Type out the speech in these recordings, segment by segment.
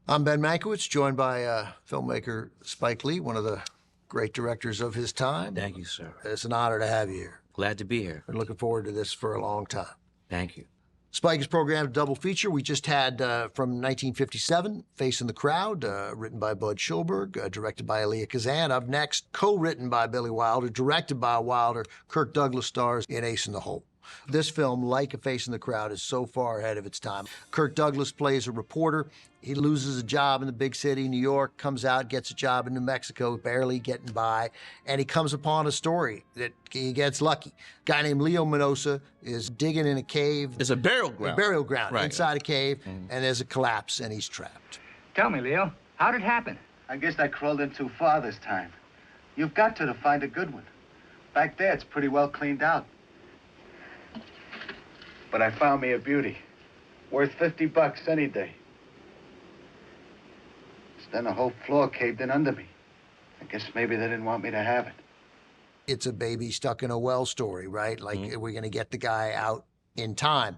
I'm Ben Mankiewicz, joined by filmmaker Spike Lee, one of the great directors of his time. Thank you, sir. It's an honor to have you here. Glad to be here. Been looking forward to this for a long time. Thank you. Spike has programmed a double feature. We just had from 1957, Facing the Crowd, written by Bud Schulberg, directed by Elia Kazan. Up next, co-written by Billy Wilder, directed by Wilder, Kirk Douglas stars in Ace in the Hole. This film, like A Face in the Crowd, is so far ahead of its time. Kirk Douglas plays a reporter. He loses a job in the big city, New York, comes out, gets a job in New Mexico, barely getting by, and he comes upon a story that he gets lucky. A guy named Leo Minosa is digging in a cave. It's a burial ground. A burial ground, right. Inside a cave, and there's a collapse, and he's trapped. Tell me, Leo, how'd it happen? I guess I crawled in too far this time. You've got to find a good one. Back there, it's pretty well cleaned out. But I found me a beauty. Worth $50 any day. Then the whole floor caved in under me. I guess maybe they didn't want me to have it. It's a baby stuck in a well story, right? Like, we're going to get the guy out in time.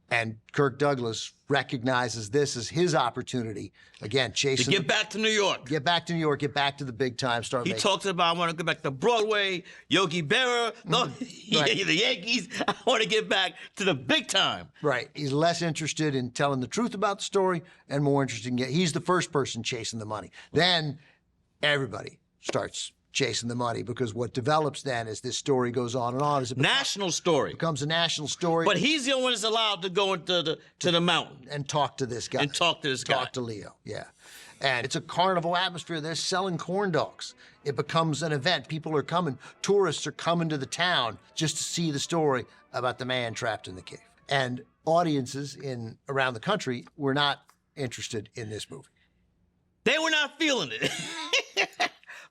And Kirk Douglas recognizes this as his opportunity. Again, chasing... To get back to New York. Get back to New York, get back to the big time, He talks about, I want to go back to Broadway, Yogi Berra, Right. the Yankees. I want to get back to the big time. Right. He's less interested in telling the truth about the story and more interested in he's the first person chasing the money. Then everybody starts chasing the money, because what develops then as this story goes on and on is it National story. becomes a national story. But he's the only one that's allowed to go into the mountain. And talk to this guy. And talk to this guy. Talk to Leo, yeah. And it's a carnival atmosphere. They're selling corn dogs. It becomes an event. People are coming. Tourists are coming to the town just to see the story about the man trapped in the cave. And audiences around the country were not interested in this movie. They were not feeling it.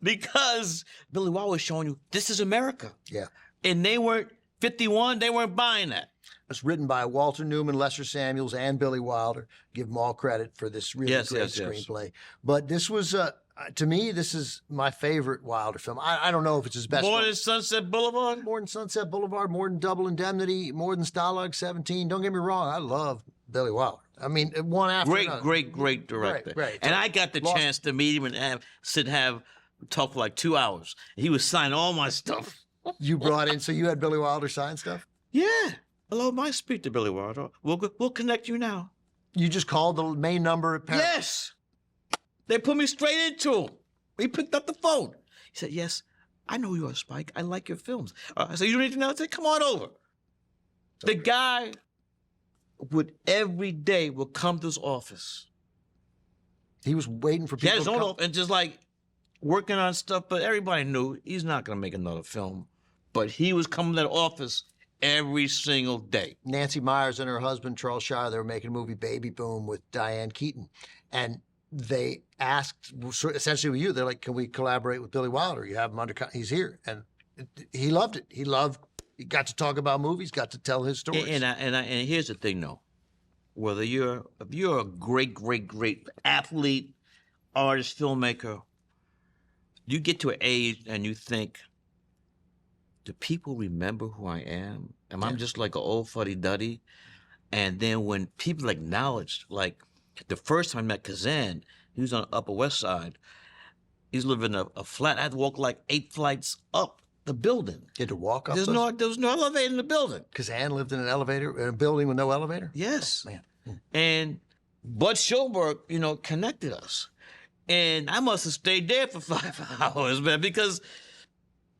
Because Billy Wilder was showing you, this is America. Yeah. And they weren't, 51, they weren't buying that. It's written by Walter Newman, Lester Samuels, and Billy Wilder. Give them all credit for this really great screenplay. But this was, to me, this is my favorite Wilder film. I don't know if it's his best. More than Sunset Boulevard? More than Sunset Boulevard, more than Double Indemnity, more than Stalag 17. Don't get me wrong, I love Billy Wilder. I mean, one after another. Great director. Right. And I got the chance to meet him and talk for like 2 hours. He was signing all my stuff. You brought in, so you had Billy Wilder sign stuff? Yeah. Hello, may I speak to Billy Wilder? We'll connect you now. You just called the main number at Paramount? Yes. They put me straight into him. He picked up the phone. He said, yes, I know you are, Spike. I like your films. I said, you don't need to know? I said, come on over. The guy every day would come to his office. He was waiting for people He had his to own come. office and just like working on stuff, but everybody knew he's not going to make another film. But he was coming to the office every single day. Nancy Myers and her husband, Charles Shire, they were making a movie, Baby Boom, with Diane Keaton. And they asked, essentially with you, they're like, can we collaborate with Billy Wilder? You have him under, he's here. And he loved it. He got to talk about movies, got to tell his stories. And here's the thing, though. If you're a great athlete, artist, filmmaker, you get to an age and you think, do people remember who I am? Am I just like an old fuddy-duddy? And then when people acknowledged, like the first time I met Kazan, he was on the Upper West Side. He's living in a flat. I had to walk like 8 flights up the building. You had to walk up There was no elevator in the building. Kazan lived in a building with no elevator? Yes. Man. And Bud Schulberg, connected us. And I must have stayed there for 5 hours, man, because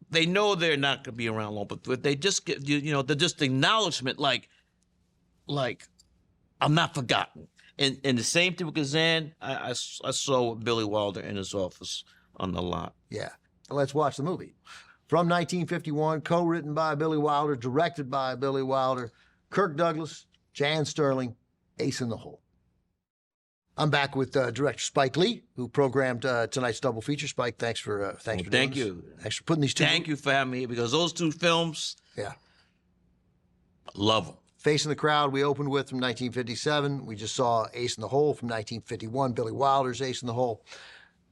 they know they're not going to be around long, but they just get, they're just acknowledgement, like I'm not forgotten. And the same thing with Kazan, I saw Billy Wilder in his office on the lot. Yeah. Let's watch the movie. From 1951, co-written by Billy Wilder, directed by Billy Wilder, Kirk Douglas, Jan Sterling, Ace in the Hole. I'm back with director Spike Lee, who programmed tonight's double feature. Spike, thanks for Thank you. Thanks for putting these two. Thank you for having me here, because those 2 films, Yeah. love them. Facing the Crowd, we opened with from 1957. We just saw Ace in the Hole from 1951, Billy Wilder's Ace in the Hole.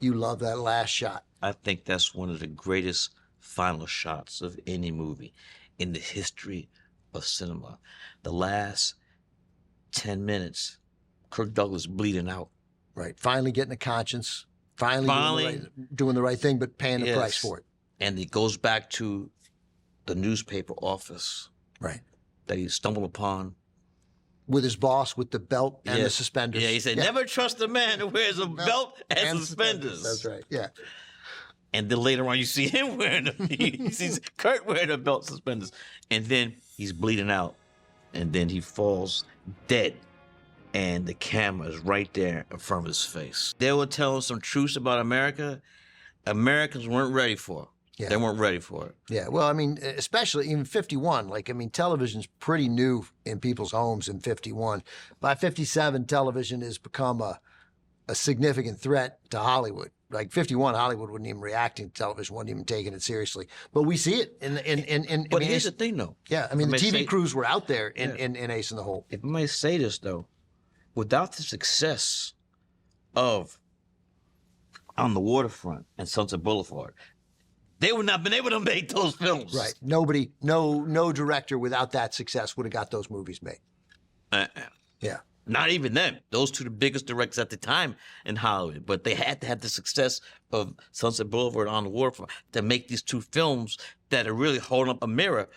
You love that last shot. I think that's one of the greatest final shots of any movie in the history of cinema. The last 10 minutes, Kirk Douglas bleeding out. Right. Finally getting a conscience. Finally doing the right thing, but paying the price for it. And it goes back to the newspaper office. Right. That he stumbled upon. With his boss, with the belt and the suspenders. Yeah, he said, never trust a man who wears a belt and suspenders. That's right, yeah. And then later on, you see him wearing he sees Kurt wearing a belt and suspenders. And then he's bleeding out. And then he falls dead. And the camera is right there in front of his face. They were telling some truths about America. Americans weren't ready for. Yeah. They weren't ready for it. Yeah, well, I mean, especially in 51, television's pretty new in people's homes in 51. By 57, television has become a significant threat to Hollywood. Like 51, Hollywood wasn't even reacting to television, wasn't even taking it seriously. But we see it in But here's the thing, though. Yeah, I mean, the TV crews were out there in Ace in the Hole. If I may say this, though, without the success of On the Waterfront and Sunset Boulevard, they would not have been able to make those films. Right. Nobody, no director without that success would have got those movies made. Yeah. Not even them. Those two the biggest directors at the time in Hollywood. But they had to have the success of Sunset Boulevard On the Waterfront to make these two films that are really holding up a mirror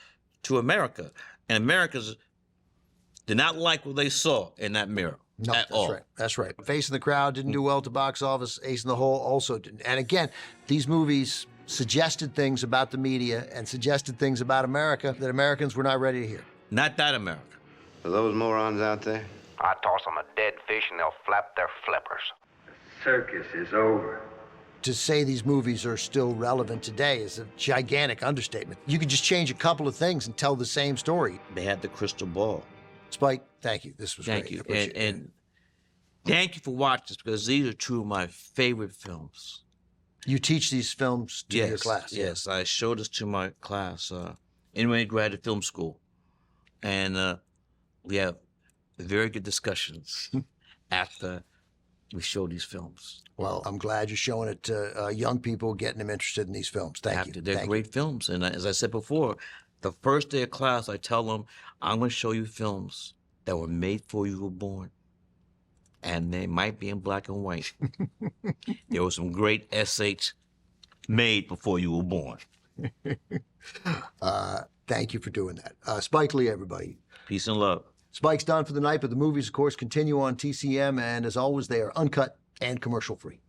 to America. And Americans did not like what they saw in that mirror. No, that's right. That's right. Face in the Crowd didn't do well at the box office. Ace in the Hole also didn't. And again, these movies suggested things about the media and suggested things about America that Americans were not ready to hear. Not that America. Are those morons out there? I toss them a dead fish and they'll flap their flippers. The circus is over. To say these movies are still relevant today is a gigantic understatement. You could just change a couple of things and tell the same story. They had the crystal ball. Spike, thank you. This was great. Thank you. And thank you for watching this, because these are two of my favorite films. You teach these films to your class? Yes, I showed this to my class, graduate film school. And we have very good discussions after we show these films. Well, I'm glad you're showing it to young people, getting them interested in these films. Thank you. They're great films. And as I said before, the first day of class, I tell them, I'm going to show you films that were made before you were born. And they might be in black and white. There was some great SH made before you were born. Thank you for doing that. Spike Lee, everybody. Peace and love. Spike's done for the night, but the movies, of course, continue on TCM. And as always, they are uncut and commercial free.